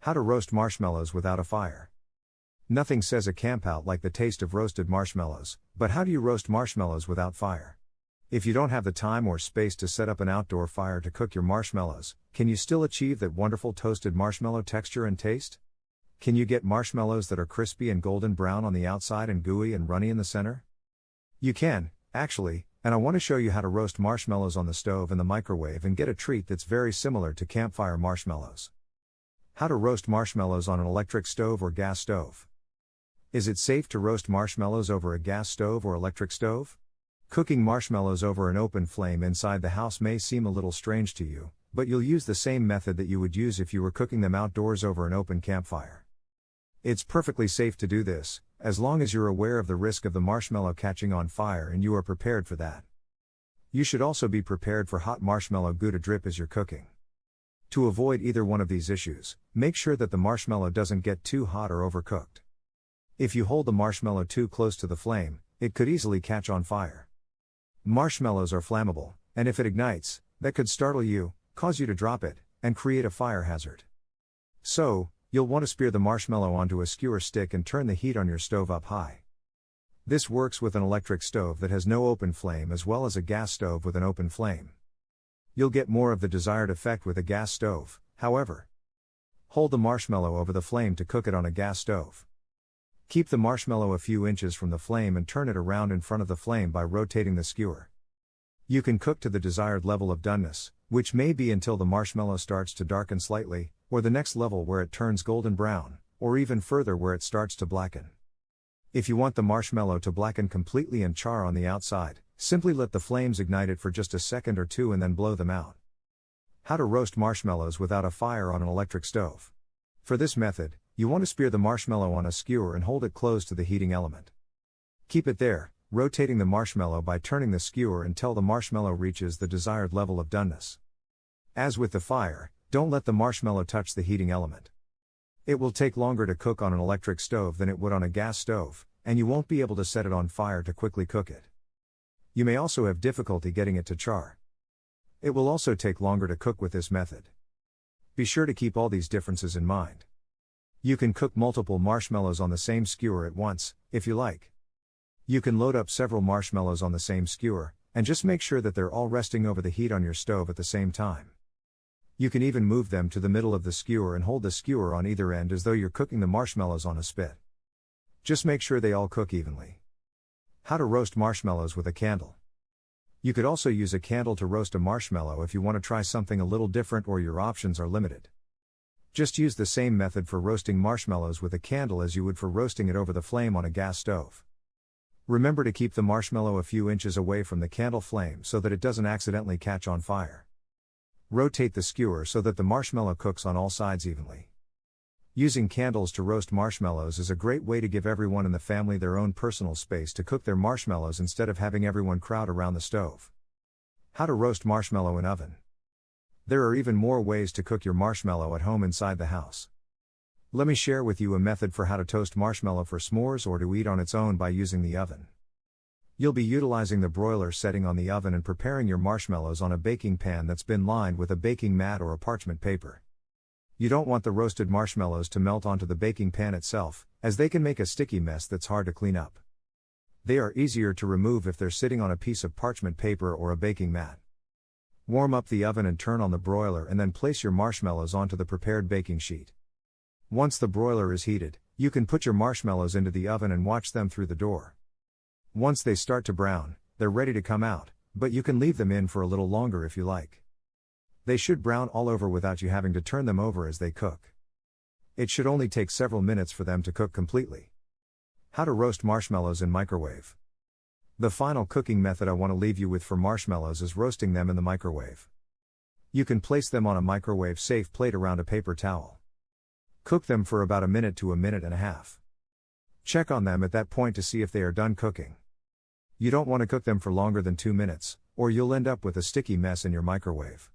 How to roast marshmallows without a fire. Nothing says a campout like the taste of roasted marshmallows, but how do you roast marshmallows without fire? If you don't have the time or space to set up an outdoor fire to cook your marshmallows, can you still achieve that wonderful toasted marshmallow texture and taste? Can you get marshmallows that are crispy and golden brown on the outside and gooey and runny in the center? You can, actually, and I want to show you how to roast marshmallows on the stove and the microwave and get a treat that's very similar to campfire marshmallows. How to roast marshmallows on an electric stove or gas stove. Is it safe to roast marshmallows over a gas stove or electric stove? Cooking marshmallows over an open flame inside the house may seem a little strange to you, but you'll use the same method that you would use if you were cooking them outdoors over an open campfire. It's perfectly safe to do this, as long as you're aware of the risk of the marshmallow catching on fire and you are prepared for that. You should also be prepared for hot marshmallow goo to drip as you're cooking. To avoid either one of these issues, make sure that the marshmallow doesn't get too hot or overcooked. If you hold the marshmallow too close to the flame, it could easily catch on fire. Marshmallows are flammable, and if it ignites, that could startle you, cause you to drop it, and create a fire hazard. So, you'll want to spear the marshmallow onto a skewer stick and turn the heat on your stove up high. This works with an electric stove that has no open flame as well as a gas stove with an open flame. You'll get more of the desired effect with a gas stove, however. Hold the marshmallow over the flame to cook it on a gas stove. Keep the marshmallow a few inches from the flame and turn it around in front of the flame by rotating the skewer. You can cook to the desired level of doneness, which may be until the marshmallow starts to darken slightly, or the next level where it turns golden brown, or even further where it starts to blacken. If you want the marshmallow to blacken completely and char on the outside, simply let the flames ignite it for just a second or two and then blow them out. How to roast marshmallows without a fire on an electric stove. For this method, you want to spear the marshmallow on a skewer and hold it close to the heating element. Keep it there, rotating the marshmallow by turning the skewer until the marshmallow reaches the desired level of doneness. As with the fire, don't let the marshmallow touch the heating element. It will take longer to cook on an electric stove than it would on a gas stove, and you won't be able to set it on fire to quickly cook it. You may also have difficulty getting it to char. It will also take longer to cook with this method. Be sure to keep all these differences in mind. You can cook multiple marshmallows on the same skewer at once, if you like. You can load up several marshmallows on the same skewer, and just make sure that they're all resting over the heat on your stove at the same time. You can even move them to the middle of the skewer and hold the skewer on either end as though you're cooking the marshmallows on a spit. Just make sure they all cook evenly. How to roast marshmallows with a candle. You could also use a candle to roast a marshmallow if you want to try something a little different or your options are limited. Just use the same method for roasting marshmallows with a candle as you would for roasting it over the flame on a gas stove. Remember to keep the marshmallow a few inches away from the candle flame so that it doesn't accidentally catch on fire. Rotate the skewer so that the marshmallow cooks on all sides evenly. Using candles to roast marshmallows is a great way to give everyone in the family their own personal space to cook their marshmallows instead of having everyone crowd around the stove. How to roast marshmallow in oven. There are even more ways to cook your marshmallow at home inside the house. Let me share with you a method for how to toast marshmallow for s'mores or to eat on its own by using the oven. You'll be utilizing the broiler setting on the oven and preparing your marshmallows on a baking pan that's been lined with a baking mat or a parchment paper. You don't want the roasted marshmallows to melt onto the baking pan itself, as they can make a sticky mess that's hard to clean up. They are easier to remove if they're sitting on a piece of parchment paper or a baking mat. Warm up the oven and turn on the broiler and then place your marshmallows onto the prepared baking sheet. Once the broiler is heated, you can put your marshmallows into the oven and watch them through the door. Once they start to brown, they're ready to come out, but you can leave them in for a little longer if you like. They should brown all over without you having to turn them over as they cook. It should only take several minutes for them to cook completely. How to roast marshmallows in microwave. The final cooking method I want to leave you with for marshmallows is roasting them in the microwave. You can place them on a microwave-safe plate around a paper towel. Cook them for about a minute to a minute and a half. Check on them at that point to see if they are done cooking. You don't want to cook them for longer than 2 minutes, or you'll end up with a sticky mess in your microwave.